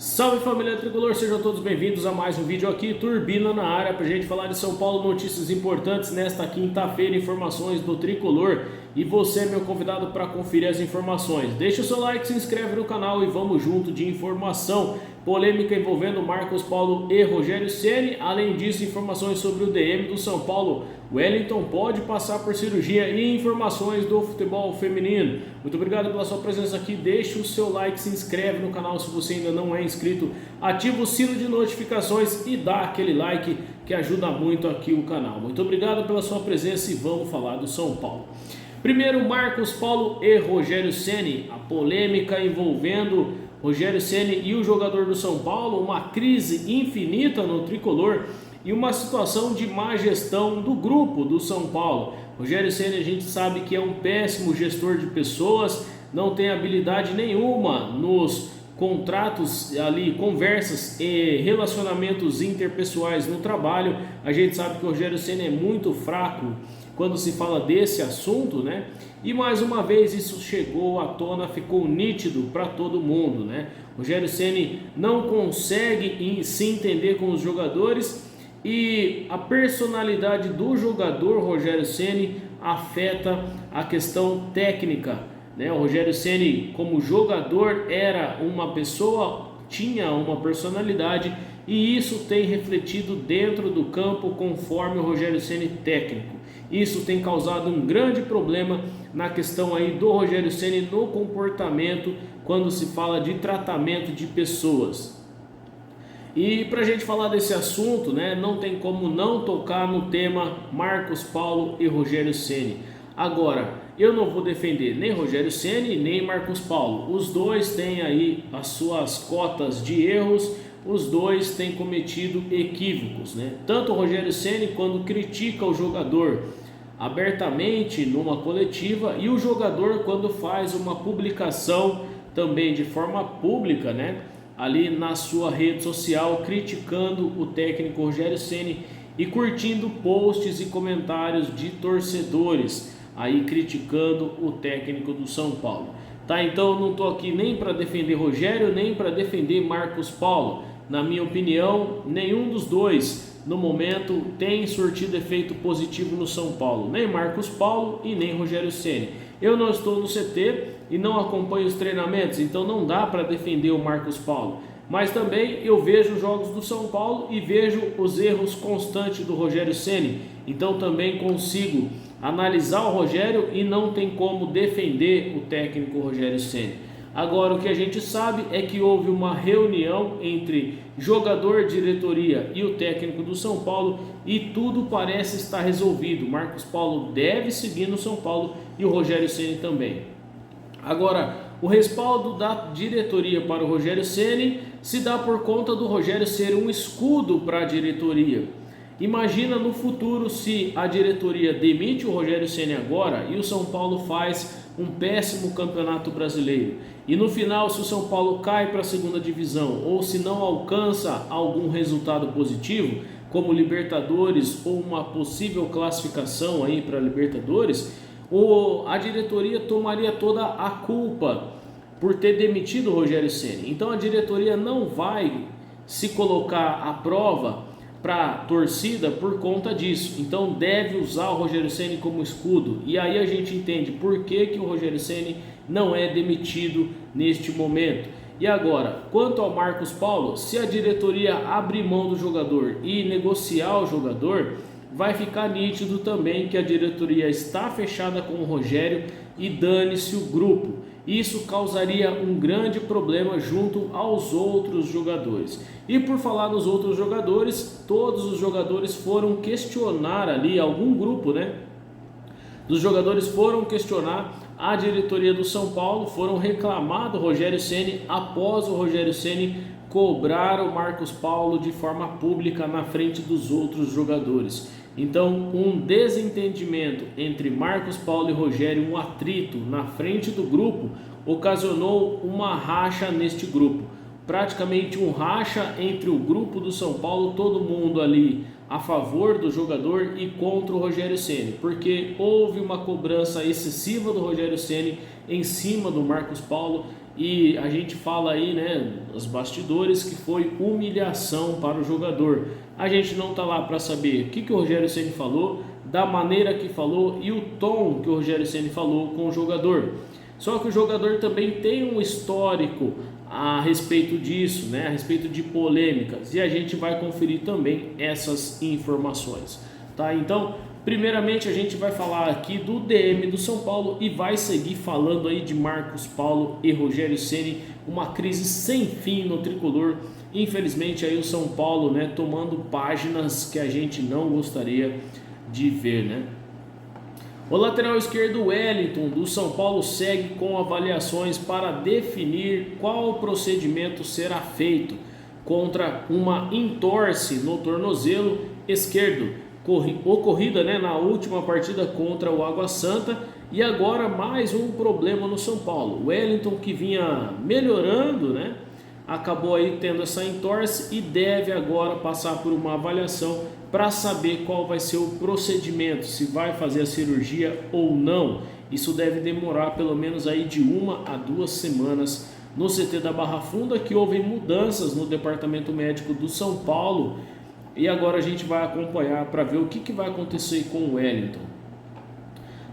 Salve família tricolor, sejam todos bem-vindos a mais um vídeo aqui, Turbina na área, pra gente falar de São Paulo, notícias importantes nesta quinta-feira, informações do tricolor. E você é meu convidado para conferir as informações. Deixa o seu like, se inscreve no canal e vamos junto de informação. Polêmica envolvendo Marcos Paulo e Rogério Ceni. Além disso, informações sobre o DM do São Paulo. Wellington pode passar por cirurgia e informações do futebol feminino. Muito obrigado pela sua presença aqui. Deixa o seu like, se inscreve no canal se você ainda não é inscrito. Ativa o sino de notificações e dá aquele like que ajuda muito aqui o canal. Muito obrigado pela sua presença e vamos falar do São Paulo. Primeiro, Marcos Paulo e Rogério Ceni. A polêmica envolvendo Rogério Ceni e o jogador do São Paulo, uma crise infinita no tricolor e uma situação de má gestão do grupo do São Paulo. Rogério Ceni, a gente sabe que é um péssimo gestor de pessoas, não tem habilidade nenhuma nos contratos ali, conversas e relacionamentos interpessoais no trabalho. A gente sabe que o Rogério Ceni é muito fraco quando se fala desse assunto, né? E mais uma vez isso chegou à tona, ficou nítido para todo mundo, né? Rogério Ceni não consegue se entender com os jogadores e a personalidade do jogador Rogério Ceni afeta a questão técnica, né? O Rogério Ceni, como jogador, era uma pessoa, tinha uma personalidade e isso tem refletido dentro do campo conforme o Rogério Ceni técnico. Isso tem causado um grande problema na questão aí do Rogério Ceni no comportamento quando se fala de tratamento de pessoas. E para a gente falar desse assunto, né, não tem como não tocar no tema Marcos Paulo e Rogério Ceni. Agora, eu não vou defender nem Rogério Ceni nem Marcos Paulo. Os dois têm aí as suas cotas de erros. Os dois têm cometido equívocos, né? Tanto o Rogério Ceni quando critica o jogador abertamente numa coletiva e o jogador quando faz uma publicação também de forma pública, né? Ali na sua rede social criticando o técnico Rogério Ceni e curtindo posts e comentários de torcedores aí criticando o técnico do São Paulo. Tá, então eu não tô aqui nem para defender Rogério nem para defender Marcos Paulo. Na minha opinião, nenhum dos dois no momento tem surtido efeito positivo no São Paulo, nem Marcos Paulo e nem Rogério Ceni. Eu não estou no CT e não acompanho os treinamentos, então não dá para defender o Marcos Paulo. Mas também eu vejo os jogos do São Paulo e vejo os erros constantes do Rogério Ceni. Então também consigo analisar o Rogério e não tem como defender o técnico Rogério Ceni. Agora, o que a gente sabe é que houve uma reunião entre jogador, diretoria e o técnico do São Paulo e tudo parece estar resolvido. Marcos Paulo deve seguir no São Paulo e o Rogério Ceni também. Agora, o respaldo da diretoria para o Rogério Ceni se dá por conta do Rogério ser um escudo para a diretoria. Imagina no futuro se a diretoria demite o Rogério Ceni agora e o São Paulo faz um péssimo campeonato brasileiro. E no final, se o São Paulo cai para a segunda divisão ou se não alcança algum resultado positivo, como Libertadores ou uma possível classificação aí para Libertadores, a diretoria tomaria toda a culpa por ter demitido o Rogério Ceni. Então a diretoria não vai se colocar à prova para a torcida por conta disso. Então deve usar o Rogério Ceni como escudo. E aí a gente entende por que o Rogério Ceni não é demitido neste momento. E agora, quanto ao Marcos Paulo, se a diretoria abrir mão do jogador e negociar o jogador, vai ficar nítido também que a diretoria está fechada com o Rogério e dane-se o grupo. Isso causaria um grande problema junto aos outros jogadores. E por falar nos outros jogadores, todos os jogadores foram questionar ali, algum grupo, né, dos jogadores foram questionar a diretoria do São Paulo, foram reclamar do Rogério Ceni após o Rogério Ceni cobrar o Marcos Paulo de forma pública na frente dos outros jogadores. Então, um desentendimento entre Marcos Paulo e Rogério, um atrito na frente do grupo, ocasionou uma racha neste grupo. Praticamente um racha entre o grupo do São Paulo, todo mundo ali a favor do jogador e contra o Rogério Ceni, porque houve uma cobrança excessiva do Rogério Ceni em cima do Marcos Paulo e a gente fala aí, né, os bastidores, que foi humilhação para o jogador. A gente não está lá para saber o que o Rogério Ceni falou, da maneira que falou e o tom que o Rogério Ceni falou com o jogador. Só que o jogador também tem um histórico a respeito disso, né, a respeito de polêmicas, e a gente vai conferir também essas informações, tá? Então, primeiramente a gente vai falar aqui do DM do São Paulo e vai seguir falando aí de Marcos Paulo e Rogério Ceni, uma crise sem fim no tricolor. Infelizmente aí o São Paulo, né, tomando páginas que a gente não gostaria de ver, né? O lateral esquerdo Wellington do São Paulo segue com avaliações para definir qual procedimento será feito contra uma entorse no tornozelo esquerdo, ocorrida, né, na última partida contra o Água Santa, e agora mais um problema no São Paulo. O Wellington, que vinha melhorando, né, acabou aí tendo essa entorse e deve agora passar por uma avaliação para saber qual vai ser o procedimento, se vai fazer a cirurgia ou não. Isso deve demorar pelo menos aí de 1 a 2 semanas no CT da Barra Funda, que houve mudanças no departamento médico do São Paulo, e agora a gente vai acompanhar para ver o que vai acontecer com o Wellington.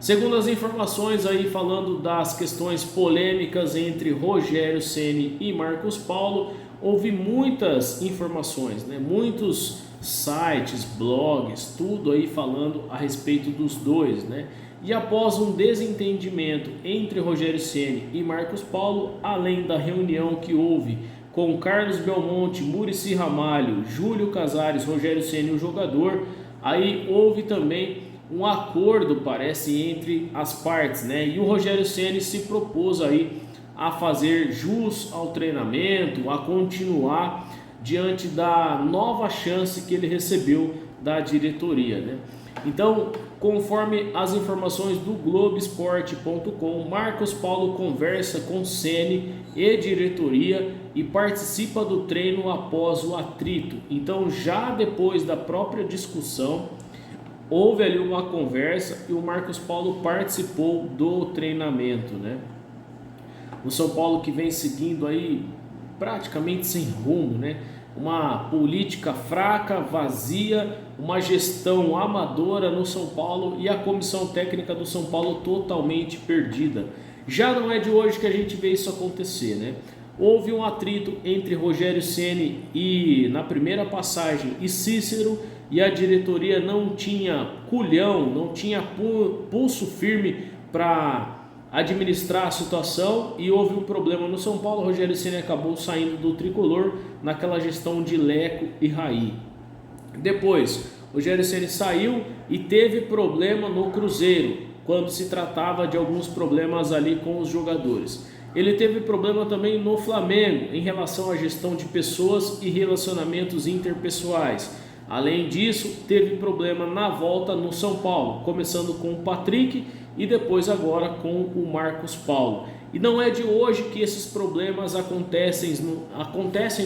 Segundo as informações aí, falando das questões polêmicas entre Rogério Ceni e Marcos Paulo, houve muitas informações, né? Muitos sites, blogs, tudo aí falando a respeito dos dois, né? E após um desentendimento entre Rogério Ceni e Marcos Paulo, além da reunião que houve com Carlos Belmonte, Muricy Ramalho, Júlio Casares, Rogério Ceni, o jogador, aí houve também um acordo, parece, entre as partes, né? E o Rogério Ceni se propôs aí a fazer jus ao treinamento, a continuar diante da nova chance que ele recebeu da diretoria, né? Então, conforme as informações do Globoesporte.com, Marcos Paulo conversa com Ceni e diretoria e participa do treino após o atrito. Então, já depois da própria discussão, houve ali uma conversa e o Marcos Paulo participou do treinamento, né? O São Paulo, que vem seguindo aí praticamente sem rumo, né? Uma política fraca, vazia, uma gestão amadora no São Paulo e a comissão técnica do São Paulo totalmente perdida. Já não é de hoje que a gente vê isso acontecer, né? Houve um atrito entre Rogério Ceni e, na primeira passagem, e Cícero, e a diretoria não tinha culhão, não tinha pulso firme para administrar a situação, e houve um problema no São Paulo. Rogério Ceni acabou saindo do tricolor naquela gestão de Leco e Raí. Depois, Rogério Ceni saiu e teve problema no Cruzeiro, quando se tratava de alguns problemas ali com os jogadores. Ele teve problema também no Flamengo, em relação à gestão de pessoas e relacionamentos interpessoais. Além disso, teve problema na volta no São Paulo, começando com o Patrick e depois agora com o Marcos Paulo. E não é de hoje que esses problemas acontecem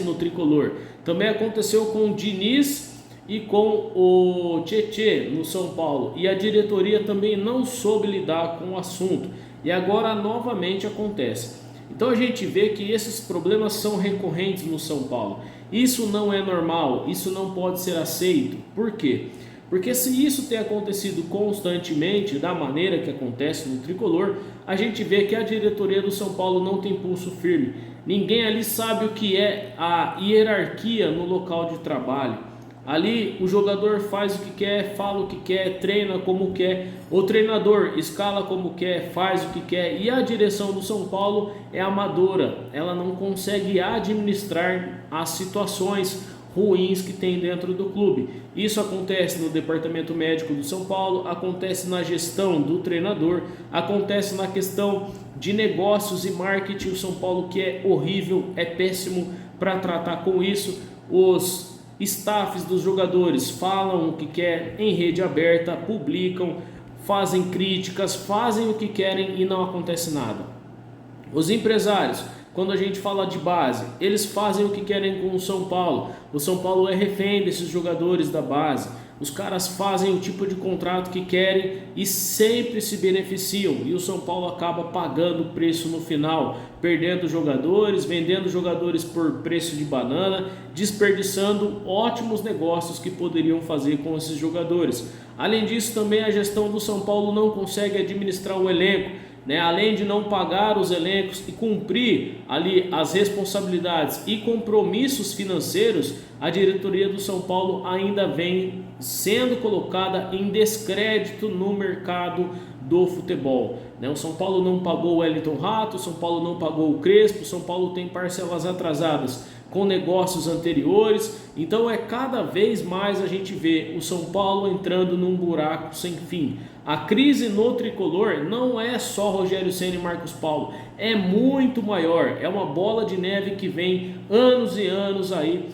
no tricolor. Também aconteceu com o Diniz e com o Tietê no São Paulo. E a diretoria também não soube lidar com o assunto. E agora novamente acontece. Então a gente vê que esses problemas são recorrentes no São Paulo. Isso não é normal, isso não pode ser aceito. Por quê? Porque se isso tem acontecido constantemente, da maneira que acontece no tricolor, a gente vê que a diretoria do São Paulo não tem pulso firme. Ninguém ali sabe o que é a hierarquia no local de trabalho. Ali o jogador faz o que quer, fala o que quer, treina como quer, o treinador escala como quer, faz o que quer, e a direção do São Paulo é amadora, ela não consegue administrar as situações ruins que tem dentro do clube. Isso acontece no departamento médico do São Paulo, acontece na gestão do treinador, acontece na questão de negócios e marketing. O São Paulo, que é horrível, é péssimo para tratar com isso. Os staffs dos jogadores falam o que quer em rede aberta, publicam, fazem críticas, fazem o que querem e não acontece nada. Os empresários, quando a gente fala de base, eles fazem o que querem com o São Paulo. O São Paulo é refém desses jogadores da base. Os caras fazem o tipo de contrato que querem e sempre se beneficiam. E o São Paulo acaba pagando o preço no final, perdendo jogadores, vendendo jogadores por preço de banana, desperdiçando ótimos negócios que poderiam fazer com esses jogadores. Além disso, também a gestão do São Paulo não consegue administrar o elenco, né? Além de não pagar os elencos e cumprir ali as responsabilidades e compromissos financeiros, a diretoria do São Paulo ainda vem sendo colocada em descrédito no mercado do futebol, né? O São Paulo não pagou o Wellington Rato, o São Paulo não pagou o Crespo, o São Paulo tem parcelas atrasadas com negócios anteriores. Então cada vez mais a gente vê o São Paulo entrando num buraco sem fim. A crise no tricolor não é só Rogério Ceni e Marcos Paulo, é muito maior, é uma bola de neve que vem anos e anos aí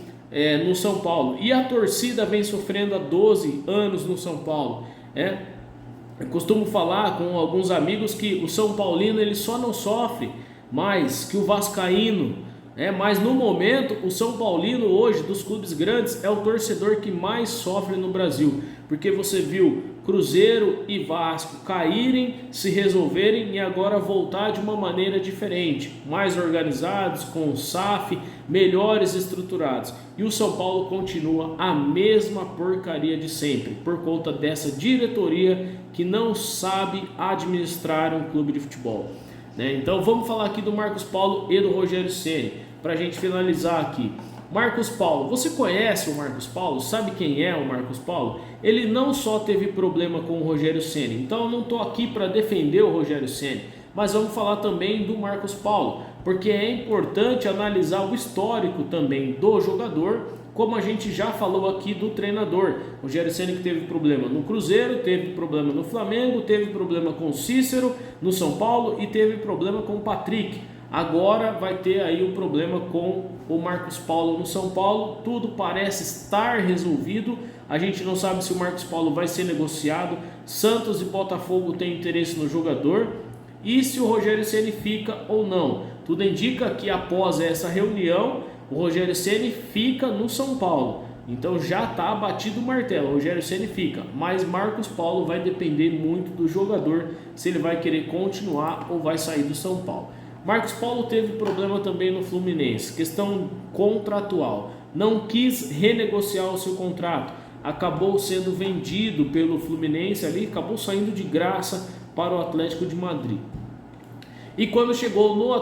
no São Paulo, e a torcida vem sofrendo há 12 anos no São Paulo. Eu costumo falar com alguns amigos que o São Paulino ele só não sofre mais que o vascaíno, mas no momento o São Paulino hoje dos clubes grandes é o torcedor que mais sofre no Brasil, porque você viu Cruzeiro e Vasco caírem, se resolverem e agora voltar de uma maneira diferente, mais organizados, com SAF, melhores estruturados, e o São Paulo continua a mesma porcaria de sempre, por conta dessa diretoria que não sabe administrar um clube de futebol. Então vamos falar aqui do Marcos Paulo e do Rogério Ceni, para a gente finalizar aqui. Marcos Paulo, você conhece o Marcos Paulo? Sabe quem é o Marcos Paulo? Ele não só teve problema com o Rogério Ceni, então eu não estou aqui para defender o Rogério Ceni, mas vamos falar também do Marcos Paulo, porque é importante analisar o histórico também do jogador, como a gente já falou aqui do treinador. Rogério Ceni que teve problema no Cruzeiro, teve problema no Flamengo, teve problema com o Cícero no São Paulo e teve problema com o Patrick. Agora vai ter aí um problema com o Marcos Paulo no São Paulo. Tudo parece estar resolvido. A gente não sabe se o Marcos Paulo vai ser negociado. Santos e Botafogo têm interesse no jogador. E se o Rogério Ceni fica ou não. Tudo indica que após essa reunião, o Rogério Ceni fica no São Paulo. Então já está batido o martelo, o Rogério Ceni fica. Mas Marcos Paulo vai depender muito do jogador, se ele vai querer continuar ou vai sair do São Paulo. Marcos Paulo teve problema também no Fluminense, questão contratual, não quis renegociar o seu contrato, acabou sendo vendido pelo Fluminense ali, acabou saindo de graça para o Atlético de Madrid. E quando chegou no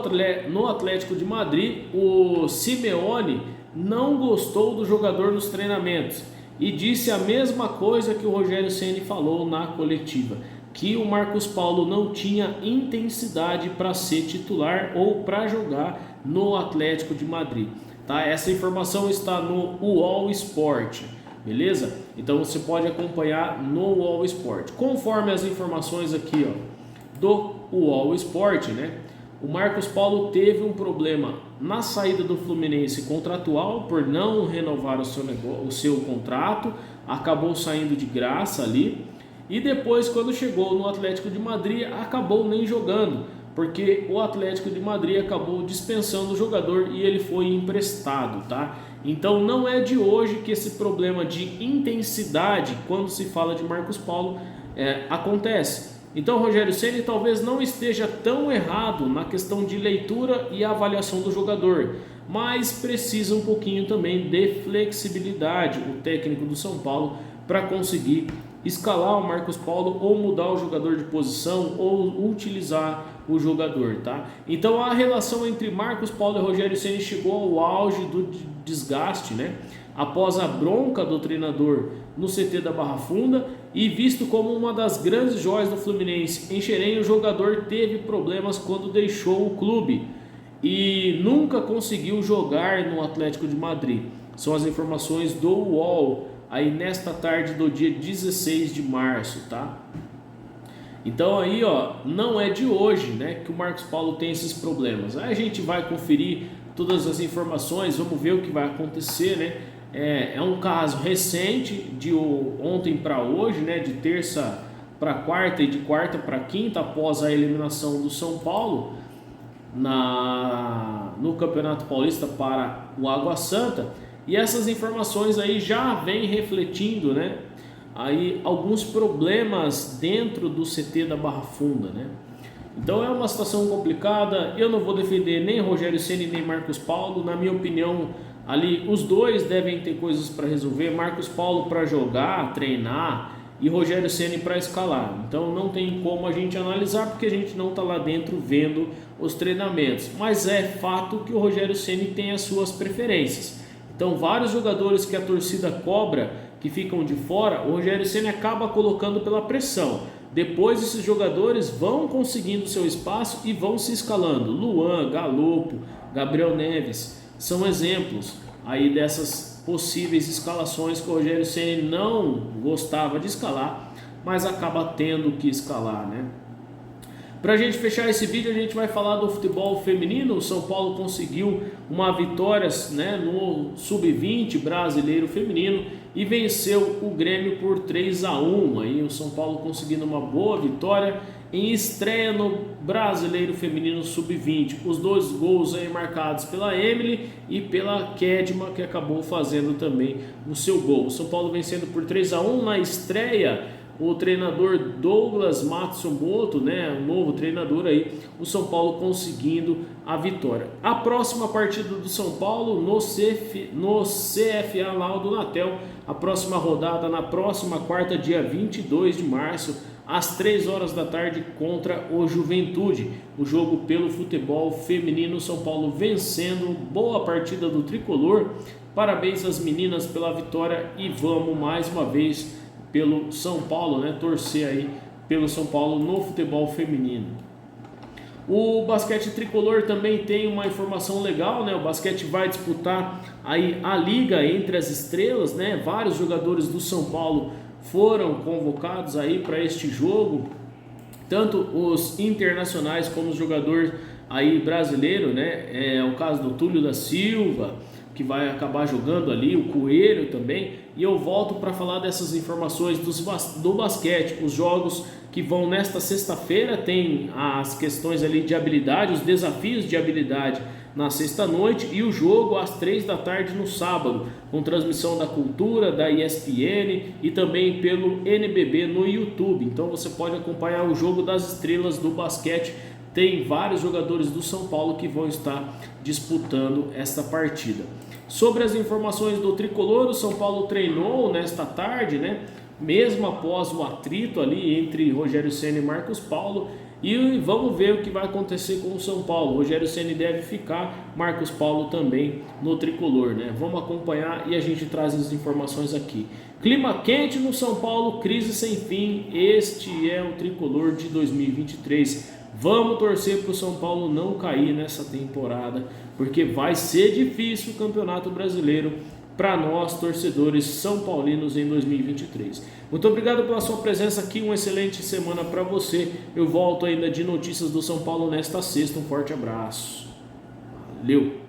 Atlético de Madrid, o Simeone não gostou do jogador nos treinamentos e disse a mesma coisa que o Rogério Ceni falou na coletiva, que o Marcos Paulo não tinha intensidade para ser titular ou para jogar no Atlético de Madrid. Tá? Essa informação está no UOL Sport, beleza? Então você pode acompanhar no UOL Sport. Conforme as informações aqui do UOL Sport, o Marcos Paulo teve um problema na saída do Fluminense contratual por não renovar o seu contrato, acabou saindo de graça ali. E depois, quando chegou no Atlético de Madrid, acabou nem jogando, porque o Atlético de Madrid acabou dispensando o jogador e ele foi emprestado, tá? Então não é de hoje que esse problema de intensidade, quando se fala de Marcos Paulo, acontece. Então o Rogério Ceni talvez não esteja tão errado na questão de leitura e avaliação do jogador, mas precisa um pouquinho também de flexibilidade, o técnico do São Paulo, para conseguir escalar o Marcos Paulo ou mudar o jogador de posição ou utilizar o jogador, tá? Então a relação entre Marcos Paulo e Rogério Ceni chegou ao auge do desgaste, após a bronca do treinador no CT da Barra Funda e visto como uma das grandes joias do Fluminense. Em Xerém, o jogador teve problemas quando deixou o clube e nunca conseguiu jogar no Atlético de Madrid. São as informações do UOL aí nesta tarde do dia 16 de março, tá? Então aí, não é de hoje, que o Marcos Paulo tem esses problemas. Aí a gente vai conferir todas as informações, vamos ver o que vai acontecer, É um caso recente, de ontem para hoje, de terça para quarta e de quarta para quinta, após a eliminação do São Paulo no Campeonato Paulista para o Água Santa. E essas informações aí já vêm refletindo, aí alguns problemas dentro do CT da Barra Funda, né? Então é uma situação complicada. Eu não vou defender nem Rogério Ceni nem Marcos Paulo. Na minha opinião, ali os dois devem ter coisas para resolver. Marcos Paulo para jogar, treinar, e Rogério Ceni para escalar. Então não tem como a gente analisar, porque a gente não está lá dentro vendo os treinamentos. Mas é fato que o Rogério Ceni tem as suas preferências. Então vários jogadores que a torcida cobra, que ficam de fora, o Rogério Ceni acaba colocando pela pressão. Depois esses jogadores vão conseguindo seu espaço e vão se escalando. Luan, Galopo, Gabriel Neves são exemplos aí dessas possíveis escalações que o Rogério Ceni não gostava de escalar, mas acaba tendo que escalar, né? Para a gente fechar esse vídeo, a gente vai falar do futebol feminino. O São Paulo conseguiu uma vitória, né, no Sub-20 brasileiro feminino e venceu o Grêmio por 3-1. Aí o São Paulo conseguindo uma boa vitória em estreia no Brasileiro Feminino Sub-20. Os dois gols aí marcados pela Emily e pela Kedma, que acabou fazendo também o seu gol. O São Paulo vencendo por 3-1 na estreia. O treinador Douglas Matsumoto, né, o novo treinador aí, o São Paulo conseguindo a vitória. A próxima partida do São Paulo no CFA Laudo Natel, a próxima rodada na próxima quarta, dia 22 de março, às 3 horas da tarde contra o Juventude. O jogo pelo futebol feminino, São Paulo vencendo, boa partida do Tricolor. Parabéns às meninas pela vitória e vamos mais uma vez pelo São Paulo, né? Torcer aí pelo São Paulo no futebol feminino. O basquete tricolor também tem uma informação legal, né? O basquete vai disputar aí a liga entre as estrelas, né? Vários jogadores do São Paulo foram convocados aí para este jogo, tanto os internacionais como os jogadores aí brasileiros, né? É o caso do Túlio da Silva, que vai acabar jogando ali, o Coelho também, e eu volto para falar dessas informações do basquete. Os jogos que vão nesta sexta-feira tem as questões ali de habilidade, os desafios de habilidade na sexta-noite e o jogo às 3 da tarde no sábado, com transmissão da Cultura, da ESPN e também pelo NBB no YouTube. Então você pode acompanhar o jogo das estrelas do basquete. Tem vários jogadores do São Paulo que vão estar disputando esta partida. Sobre as informações do Tricolor, o São Paulo treinou nesta tarde, né? Mesmo após o atrito ali entre Rogério Ceni e Marcos Paulo. E vamos ver o que vai acontecer com o São Paulo. Rogério Ceni deve ficar, Marcos Paulo também no Tricolor, né? Vamos acompanhar e a gente traz as informações aqui. Clima quente no São Paulo, crise sem fim. Este é o Tricolor de 2023. Vamos torcer para o São Paulo não cair nessa temporada, porque vai ser difícil o Campeonato Brasileiro para nós, torcedores são paulinos, em 2023. Muito obrigado pela sua presença aqui, uma excelente semana para você. Eu volto ainda de notícias do São Paulo nesta sexta. Um forte abraço. Valeu!